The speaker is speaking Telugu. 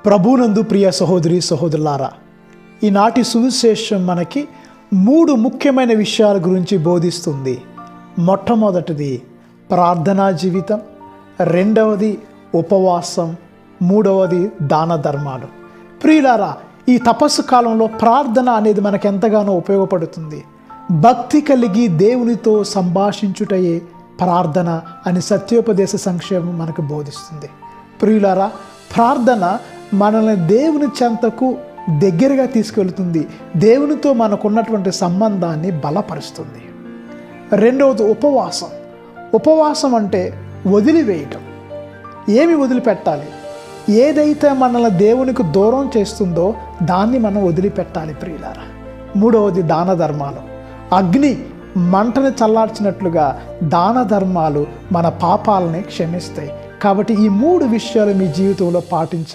ప్రభునందు ప్రియ సహోదరి సహోదరులారా, ఈనాటి సువిశేషం మనకి 3 ముఖ్యమైన విషయాల గురించి బోధిస్తుంది. మొట్టమొదటిది ప్రార్థనా జీవితం, రెండవది ఉపవాసం, మూడవది దాన ధర్మాలు. ప్రియులారా, ఈ తపస్సు కాలంలో ప్రార్థన అనేది మనకు ఎంతగానో ఉపయోగపడుతుంది. భక్తి కలిగి దేవునితో సంభాషించుటయే ప్రార్థన అని సత్యోపదేశ సంక్షేమం మనకు బోధిస్తుంది. ప్రియులారా, ప్రార్థన మనల్ని దేవుని చెంతకు దగ్గరగా తీసుకెళ్తుంది. దేవునితో మనకున్నటువంటి సంబంధాన్ని బలపరుస్తుంది. రెండవది ఉపవాసం. ఉపవాసం అంటే వదిలివేయటం. ఏమి వదిలిపెట్టాలి? ఏదైతే మనల్ని దేవునికి దూరం చేస్తుందో దాన్ని మనం వదిలిపెట్టాలి ప్రియులారా. మూడవది దాన ధర్మాలు. అగ్ని మంటని చల్లార్చినట్లుగా దాన ధర్మాలు మన పాపాలని క్షమిస్తాయి. కాబట్టి ఈ 3 విషయాలు మీ జీవితంలో పాటించండి.